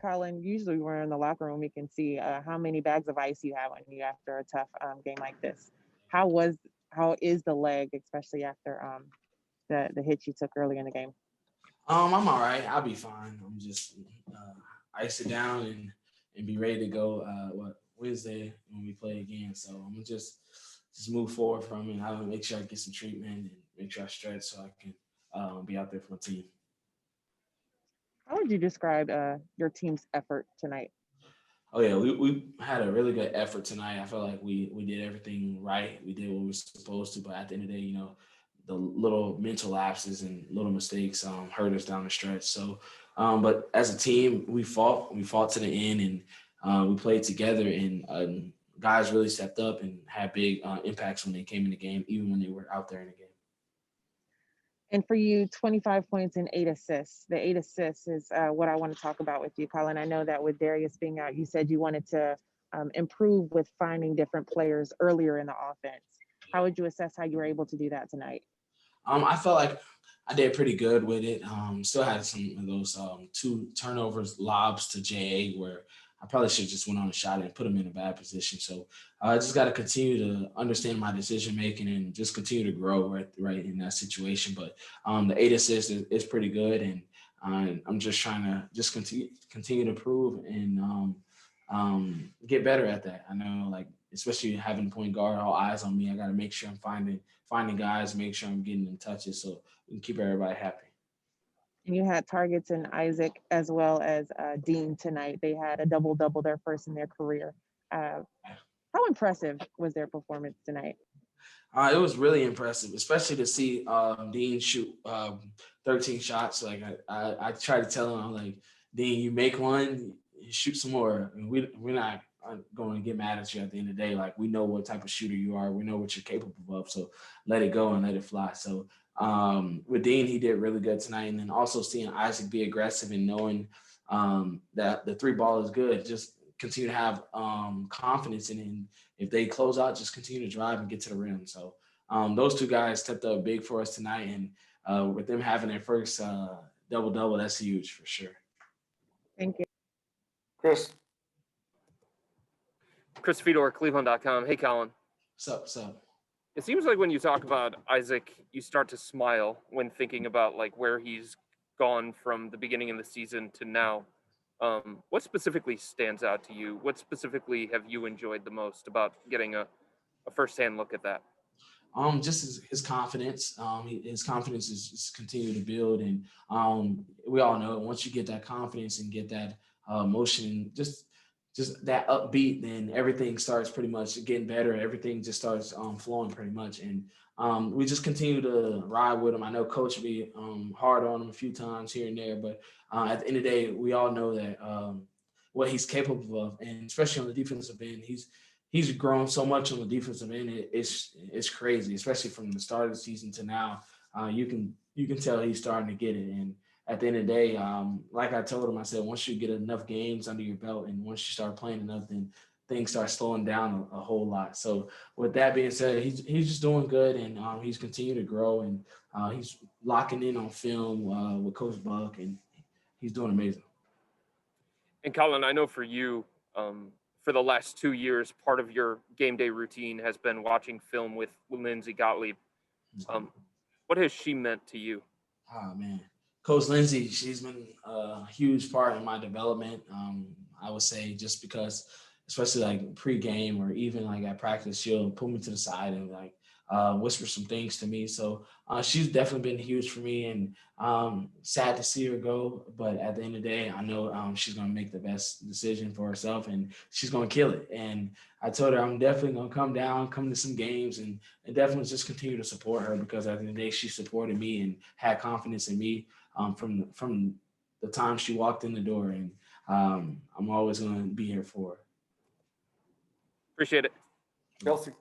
Collin, usually we're in the locker room, we can see how many bags of ice you have on you after a tough game like this. How was how is the leg, especially after the hit you took early in the game? I'm all right. I'll be fine. I'm just ice it down and be ready to go. Wednesday when we play again. So I'm gonna just move forward from it. I'll make sure I get some treatment and make sure I stretch so I can be out there for my team. How would you describe your team's effort tonight? Oh yeah, we had a really good effort tonight. I felt like we did everything right. We did what we were supposed to, but at the end of the day, the little mental lapses and little mistakes hurt us down the stretch. So, but as a team, we fought to the end, and we played together. And guys really stepped up and had big impacts when they came in the game, even when they were out there in the game. And for you, 25 points and 8 assists. The 8 assists is what I want to talk about with you, Collin. I know that with Darius being out, you said you wanted to improve with finding different players earlier in the offense. How would you assess how you were able to do that tonight? I felt like I did pretty good with it. Still had some of those two turnovers, lobs to JA where I probably should have just went on a shot and put him in a bad position. So I just got to continue to understand my decision making and just continue to grow right in that situation. But the 8 assists is pretty good, and I'm just trying to just continue to prove and get better at that. I know, like, especially having a point guard, all eyes on me. I got to make sure I'm finding guys, make sure I'm getting in touches so we can keep everybody happy. And you had targets in Isaac as well as Dean tonight. They had a double double, their first in their career. Uh, how impressive was their performance tonight? It was really impressive, especially to see Dean shoot 13 shots. Like I try to tell him, I'm like, Dean, you make one, you shoot some more. And we're not going to get mad at you at the end of the day. Like, we know what type of shooter you are. We know what you're capable of. So let it go and let it fly. So with Dean, he did really good tonight. And then also seeing Isaac be aggressive and knowing that the three ball is good, just continue to have confidence in it. And if they close out, just continue to drive and get to the rim. So those two guys stepped up big for us tonight. And with them having their first double-double, that's huge for sure. Thank you. Chris. Chris Fedor, Cleveland.com. Hey, Collin. What's up? It seems like when you talk about Isaac, you start to smile when thinking about like where he's gone from the beginning of the season to now. What specifically stands out to you? What specifically have you enjoyed the most about getting a firsthand look at that? Just his confidence. His confidence is continuing to build, and we all know once you get that confidence and get that motion, just that upbeat, then everything starts pretty much getting better. Everything just starts flowing pretty much, and we just continue to ride with him. I know Coach will be hard on him a few times here and there, but at the end of the day, we all know that what he's capable of, and especially on the defensive end, he's grown so much on the defensive end. It's crazy, especially from the start of the season to now. You can tell he's starting to get it. And at the end of the day, like I told him, I said, once you get enough games under your belt and once you start playing enough, then things start slowing down a whole lot. So with that being said, he's just doing good, and he's continued to grow, and he's locking in on film with Coach Buck, and he's doing amazing. And Collin, I know for you, for the last 2 years, part of your game day routine has been watching film with Lindsay Gottlieb. What has she meant to you? Oh, man. Coach Lindsay, she's been a huge part in my development. I would say just because, especially like pregame or even like at practice, she'll pull me to the side and like whisper some things to me. So she's definitely been huge for me, and sad to see her go. But at the end of the day, I know she's going to make the best decision for herself, and she's going to kill it. And I told her I'm definitely going to come to some games and definitely just continue to support her, because at the end of the day, she supported me and had confidence in me from the time she walked in the door. And I'm always going to be here for her. Appreciate it. Kelsey.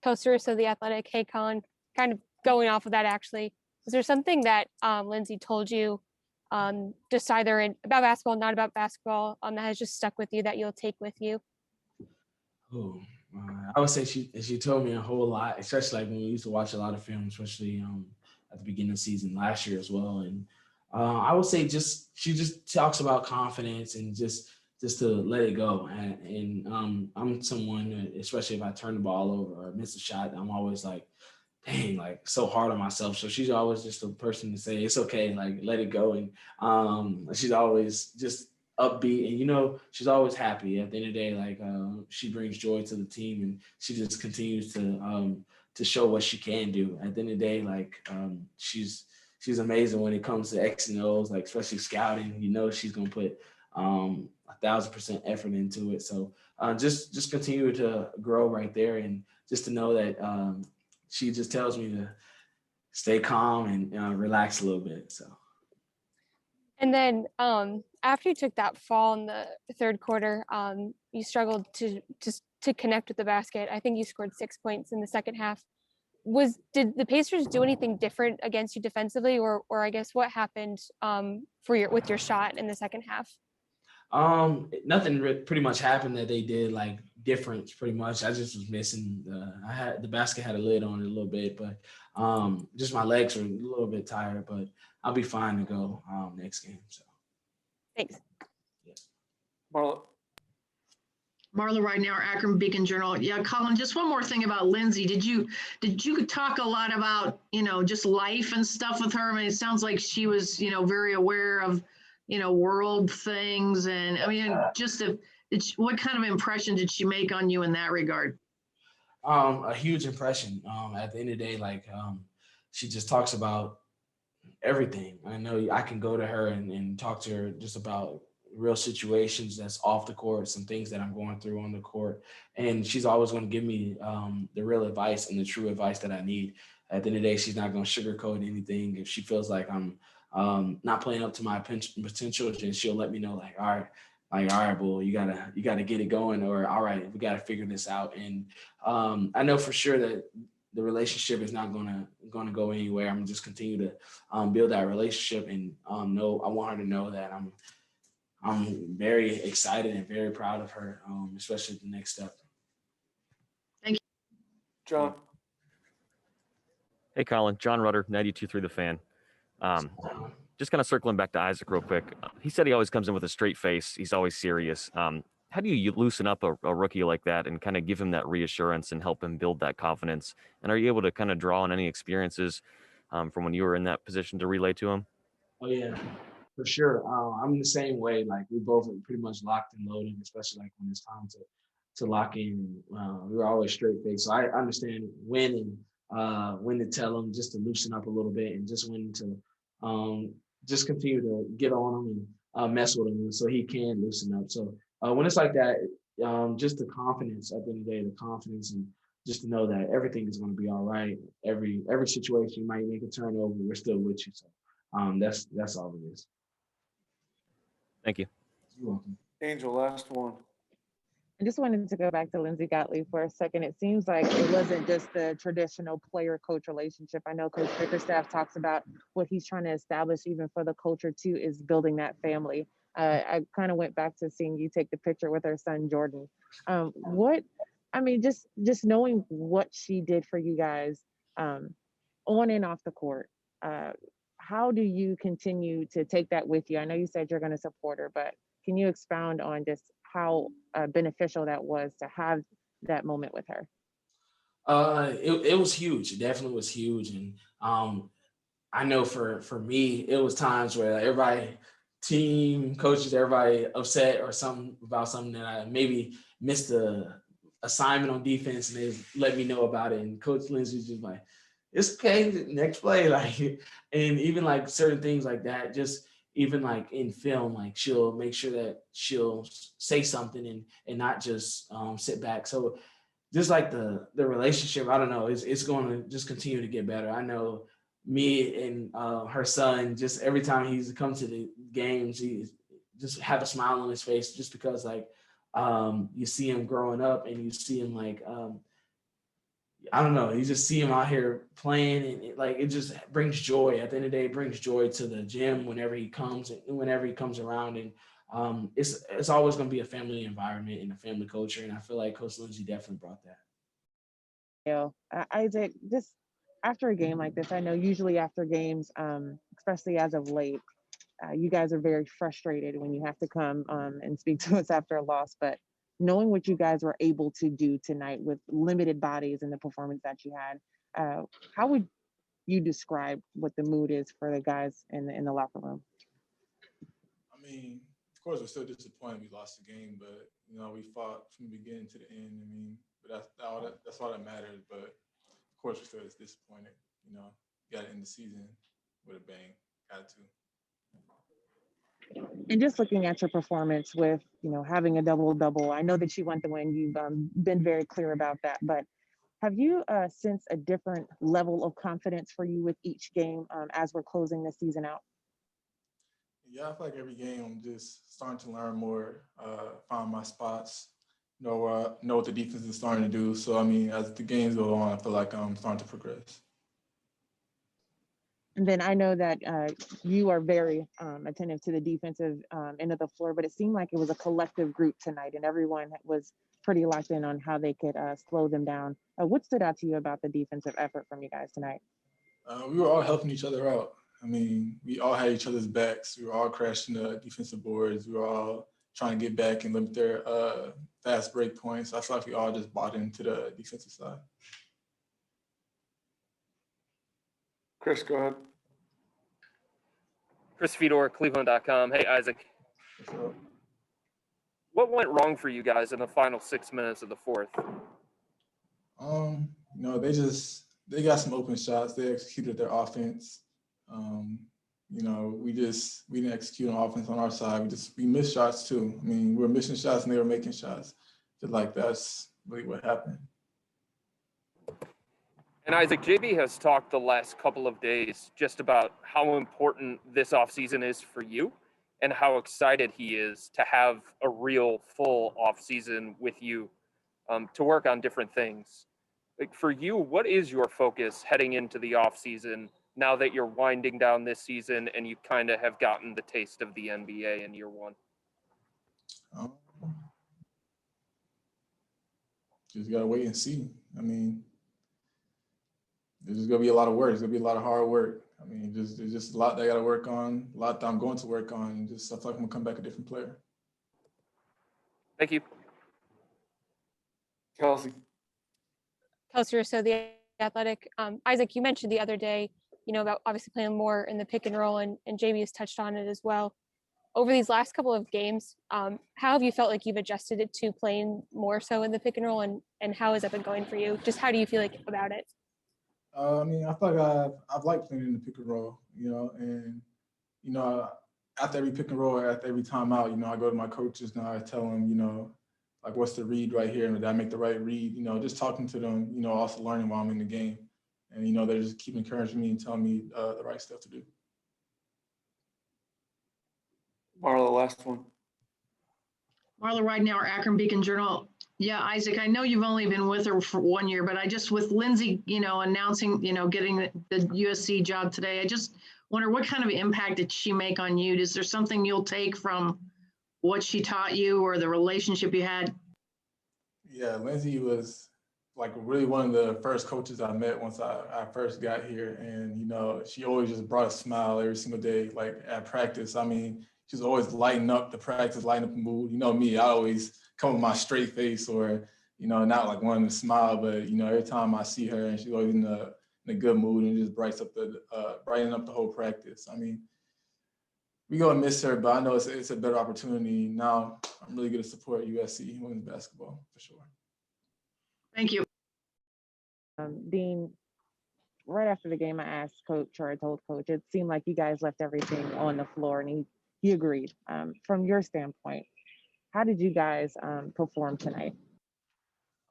Coaster, so The Athletic. Hey, Collin, kind of going off of that, actually, is there something that Lindsay told you just either about basketball, not about basketball, that has just stuck with you that you'll take with you? Oh, I would say she told me a whole lot, especially like when we used to watch a lot of film, especially at the beginning of the season last year as well. And I would say she just talks about confidence and just to let it go. And I'm someone that, especially if I turn the ball over or miss a shot, I'm always like, dang, like so hard on myself. So she's always just a person to say, it's okay, like let it go. And she's always just upbeat, and she's always happy. At the end of the day, like she brings joy to the team, and she just continues to show what she can do. At the end of the day, like she's amazing when it comes to X and O's, like especially scouting. She's gonna put 1,000% effort into it. So just continue to grow right there, and just to know that she just tells me to stay calm and relax a little bit. So. And then after you took that fall in the third quarter, you struggled to connect with the basket. I think you scored 6 points in the second half. Did the Pacers do anything different against you defensively, or I guess what happened with your shot in the second half? Nothing pretty much happened that they did like different. Pretty much, I just was missing. The basket had a lid on it a little bit, but just my legs were a little bit tired. But I'll be fine to go next game. So Thanks. Yeah. Marla right now, Akron Beacon Journal. Yeah, Collin, just one more thing about Lindsay. Did you talk a lot about, just life and stuff with her? I mean, it sounds like she was, very aware of, world things. And I mean, what kind of impression did she make on you in that regard? A huge impression. At the end of the day, like she just talks about everything. I know I can go to her and talk to her just about real situations that's off the court, some things that I'm going through on the court. And she's always going to give me the real advice and the true advice that I need. At the end of the day, she's not going to sugarcoat anything. If she feels like I'm not playing up to my potential, then she'll let me know, like, all right, bull, you gotta get it going, or all right, we gotta figure this out. And I know for sure that the relationship is not gonna go anywhere. I'm just continue to build that relationship, and I want her to know that I'm very excited and very proud of her, especially the next step. Thank you. John. Hey, Collin, John Rutter, 92.3 The Fan. Just kind of circling back to Isaac real quick. He said he always comes in with a straight face. He's always serious. How do you loosen up a rookie like that and kind of give him that reassurance and help him build that confidence? And are you able to kind of draw on any experiences from when you were in that position to relay to him? Oh yeah, for sure. I'm the same way. Like we both are pretty much locked and loaded, especially like when it's time to lock in. We're always straight face, so I understand when to tell them just to loosen up a little bit, and just when to just continue to get on him and mess with him, so he can loosen up. So when it's like that, just the confidence at the end of the day, the confidence, and just to know that everything is going to be all right. Every situation you might make a turnover, we're still with you. So that's all it is. Thank you. You're welcome. Angel, last one. I just wanted to go back to Lindsay Gottlieb for a second. It seems like it wasn't just the traditional player-coach relationship. I know Coach Bickerstaff talks about what he's trying to establish even for the culture too, is building that family. I kind of went back to seeing you take the picture with her son, Jordan. Just knowing what she did for you guys on and off the court, how do you continue to take that with you? I know you said you're going to support her, but can you expound on just how beneficial that was to have that moment with her? It was huge. It definitely was huge. And I know for me, it was times where everybody, team, coaches, everybody upset or something about something that I maybe missed the assignment on defense, and they let me know about it. And Coach Lindsay was just like, it's okay, next play. Like, and even like certain things like that, just even like in film, like she'll make sure that she'll say something and not just sit back. So just like the relationship, I don't know, it's going to just continue to get better. I know me and her son, just every time he's come to the games, he just have a smile on his face, just because like you see him growing up, and you see him like I don't know, you just see him out here playing, and it just brings joy. At the end of the day, it brings joy to the gym whenever he comes around. And it's always going to be a family environment and a family culture. And I feel like Coach Lindsay definitely brought that. Isaac, just after a game like this, I know usually after games, especially as of late, you guys are very frustrated when you have to come and speak to us after a loss, but knowing what you guys were able to do tonight with limited bodies and the performance that you had, how would you describe what the mood is for the guys in the locker room? I mean, of course, we're still disappointed we lost the game, but you know, we fought from the beginning to the end. I mean, but that's all that matters. But of course, we're still disappointed. You know, got to end the season with a bang. Got to. And just looking at your performance with, having a double-double, I know that you want the win. You've been very clear about that. But have you sensed a different level of confidence for you with each game as we're closing the season out? Yeah, I feel like every game I'm just starting to learn more, find my spots, know what the defense is starting to do. So, I mean, as the games go on, I feel like I'm starting to progress. And then I know that you are very attentive to the defensive end of the floor, but it seemed like it was a collective group tonight and everyone was pretty locked in on how they could slow them down. What stood out to you about the defensive effort from you guys tonight? We were all helping each other out. I mean, we all had each other's backs. We were all crashing the defensive boards. We were all trying to get back and limit their fast break points. I feel like we all just bought into the defensive side. Chris, go ahead. Chris Fedor, Cleveland.com. Hey, Isaac. What went wrong for you guys in the final 6 minutes of the fourth? You know, they got some open shots. They executed their offense. You know, we didn't execute on offense on our side. We missed shots too. I mean, we were missing shots and they were making shots. Just like that's really what happened. And Isaac, JB has talked the last couple of days just about how important this offseason is for you and how excited he is to have a real full offseason with you to work on different things. Like for you, what is your focus heading into the offseason now that you're winding down this season and you kind of have gotten the taste of the NBA in year one? Just gotta wait and see. I mean, there's just gonna be a lot of work. There's gonna be a lot of hard work. I mean, there's just a lot that I gotta work on, a lot that I'm going to work on, and just I feel like I'm gonna come back a different player. Thank you. Kelsey. Kelsey Russo, The Athletic. Isaac, you mentioned the other day, about obviously playing more in the pick and roll, and JB has touched on it as well. Over these last couple of games, how have you felt like you've adjusted it to playing more so in the pick and roll, and how has that been going for you? Just how do you feel like about it? I mean, I feel like I've liked playing in the pick and roll, and after every pick and roll, after every time out, I go to my coaches and I tell them, like what's the read right here, and did I make the right read? Just talking to them, also learning while I'm in the game, and they just keep encouraging me and telling me the right stuff to do. Marla, last one. Marla Ridenour, Akron Beacon Journal. Yeah, Isaac, I know you've only been with her for 1 year, but with Lindsay, announcing, getting the USC job today, I just wonder what kind of impact did she make on you? Is there something you'll take from what she taught you or the relationship you had? Yeah, Lindsay was like really one of the first coaches I met once I first got here. And, she always just brought a smile every single day, like at practice. I mean, she's always lighting up the practice, lighting up the mood. Me, I always come with my straight face or, not like wanting to smile, but, every time I see her and she's always in a good mood and just brightening up the whole practice. I mean, we're going to miss her, but I know it's a better opportunity. Now I'm really going to support USC women's basketball for sure. Thank you. Dean, right after the game, I told Coach, it seemed like you guys left everything on the floor, and he agreed. From your standpoint, how did you guys perform tonight?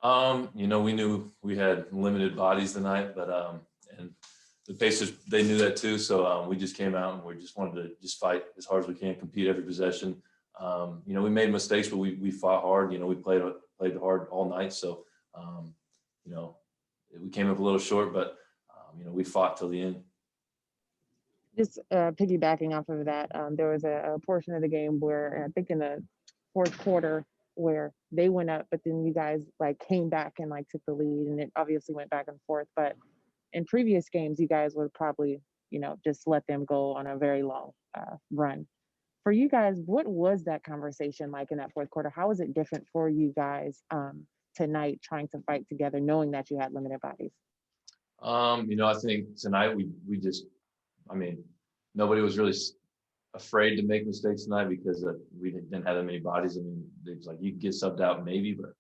We knew we had limited bodies tonight, but and the Pacers, they knew that too. So we just came out and we just wanted to just fight as hard as we can, compete every possession. We made mistakes, but we fought hard. We played hard all night. So we came up a little short, but we fought till the end. Just piggybacking off of that, there was a portion of the game where I think in the fourth quarter where they went up, but then you guys came back and took the lead, and it obviously went back and forth. But in previous games, you guys would probably just let them go on a very long run. For you guys, what was that conversation like in that fourth quarter? How was it different for you guys tonight, trying to fight together, knowing that you had limited bodies? I think tonight we just, nobody was really afraid to make mistakes tonight because we didn't have that many bodies. I mean, it's like you could get subbed out maybe, but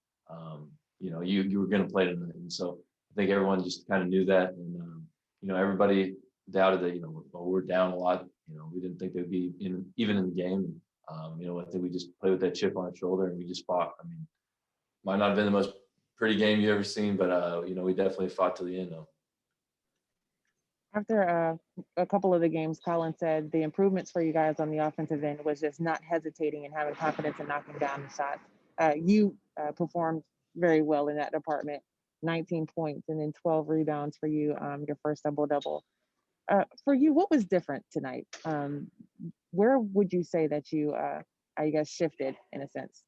you were going to play tonight, and so I think everyone just kind of knew that, and everybody doubted that we're down a lot. We didn't think they'd be even in the game. And, I think we just played with that chip on our shoulder and we just fought. I mean, might not have been the most pretty game you ever seen, but we definitely fought to the end though. After a couple of the games, Collin said the improvements for you guys on the offensive end was just not hesitating and having confidence in knocking down the shots. You performed very well in that department, 19 points and then 12 rebounds for you, your first double-double. For you, what was different tonight? Where would you say that you, I guess, shifted in a sense?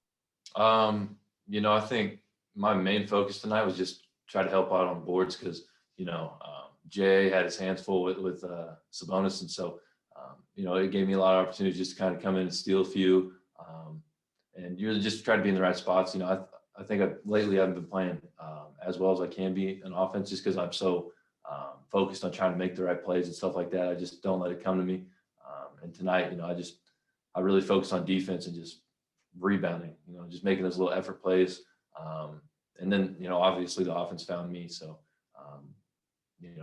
I think my main focus tonight was just try to help out on boards because, Jay had his hands full with Sabonis. And so, it gave me a lot of opportunities just to kind of come in and steal a few. And you're just trying to be in the right spots. I think lately I've been playing as well as I can be in offense just because I'm so focused on trying to make the right plays and stuff like that. I just don't let it come to me. And tonight, I really focused on defense and just rebounding, just making those little effort plays. And then, obviously the offense found me. So,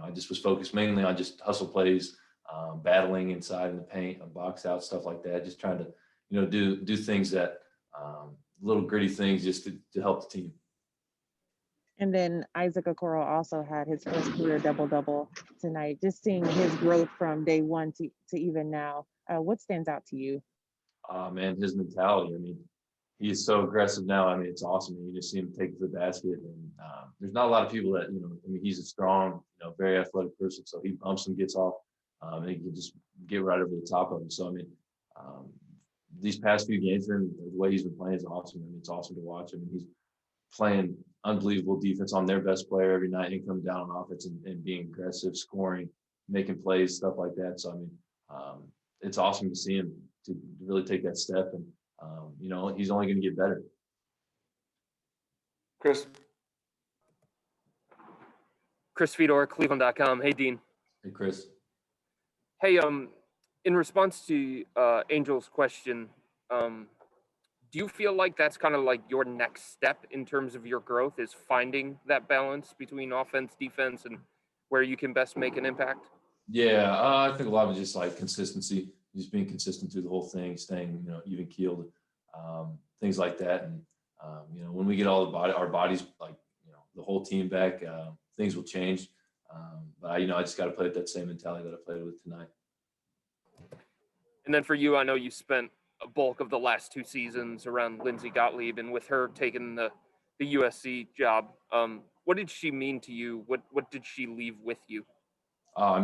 I just was focused mainly on just hustle plays, battling inside in the paint, box out, stuff like that. Just trying to, do things that little gritty things just to help the team. And then Isaac Okoro also had his first career double-double tonight. Just seeing his growth from day one to even now, what stands out to you? Man, his mentality. He's so aggressive now. It's awesome. You just see him take to the basket. And there's not a lot of people that, he's a strong, very athletic person. So he bumps and gets off and he can just get right over the top of him. So, these past few games for him, the way he's been playing is awesome. It's awesome to watch. He's playing unbelievable defense on their best player every night and coming down on offense and being aggressive, scoring, making plays, stuff like that. So, it's awesome to see him to really take that step. And, he's only going to get better. Chris Fedor, Cleveland.com. Hey, Dean. Hey, Chris. Hey, in response to Angel's question, do you feel like that's kind of like your next step in terms of your growth is finding that balance between offense, defense, and where you can best make an impact? Yeah, I think a lot of it is just like consistency, just being consistent through the whole thing, staying, even keeled, things like that. And, when we get all our bodies, like, the whole team back, things will change. But I just got to play with that same mentality that I played with tonight. And then for you, I know you spent a bulk of the last 2 seasons around Lindsay Gottlieb, and with her taking the USC job, what did she mean to you? What did she leave with you?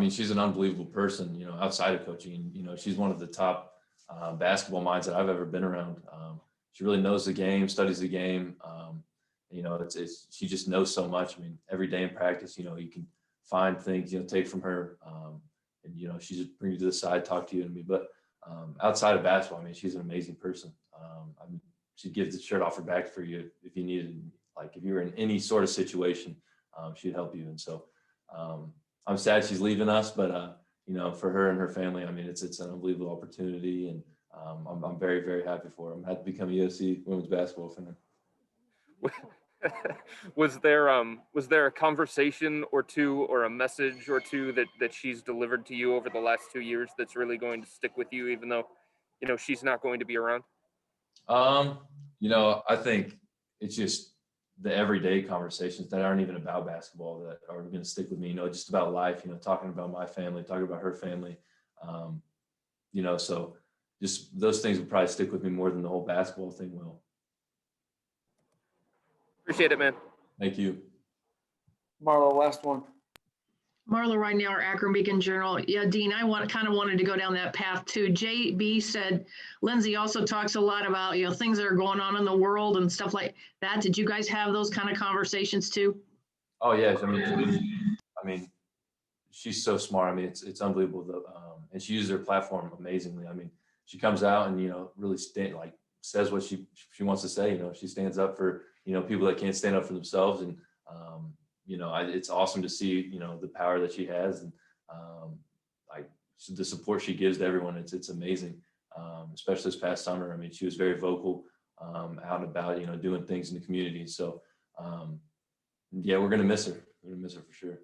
She's an unbelievable person, outside of coaching. She's one of the top basketball minds that I've ever been around. She really knows the game, studies the game. She just knows so much. Every day in practice, you can find things, take from her. And, she just bring you to the side, talk to you and me. But outside of basketball, she's an amazing person. She'd give the shirt off her back for you if you needed, like if you were in any sort of situation, she'd help you. And so I'm sad she's leaving us, but for her and her family, it's an unbelievable opportunity, and I'm very, very happy for her. I'm happy to become a USC women's basketball fan. Was there a conversation or two or a message or two that she's delivered to you over the last 2 years that's really going to stick with you, even though she's not going to be around? I think it's just the everyday conversations that aren't even about basketball that are going to stick with me, just about life, talking about my family, talking about her family. So just those things will probably stick with me more than the whole basketball thing will. Appreciate it, man. Thank you. Marlo, last one. Marla right now, our Akron Beacon Journal. Yeah, Dean, I kind of wanted to go down that path too. JB said, Lindsay also talks a lot about, things that are going on in the world and stuff like that. Did you guys have those kind of conversations too? Oh, yes. she's so smart. I mean, it's unbelievable. And she uses her platform amazingly. I mean, she comes out and, really says what she wants to say. She stands up for, people that can't stand up for themselves. And, it's awesome to see, the power that she has, and the support she gives to everyone. It's amazing. Especially this past summer. I mean, she was very vocal, out and about, doing things in the community. So, yeah, we're going to miss her. We're going to miss her for sure.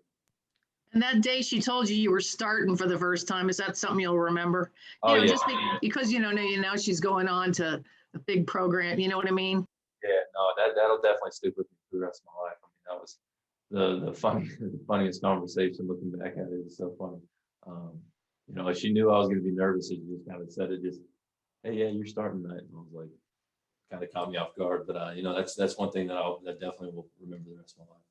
And that day she told you were starting for the first time. Is that something you'll remember? Oh, yeah. Just because, now she's going on to a big program. You know what I mean? Yeah, no, that'll definitely stick with me for the rest of my life. I mean, that was the funniest conversation. Looking back at it, it was so funny. She knew I was going to be nervous, and she just kind of said it, just, "Hey, yeah, you're starting tonight." And I was like, kind of caught me off guard. But that's one thing that definitely will remember the rest of my life.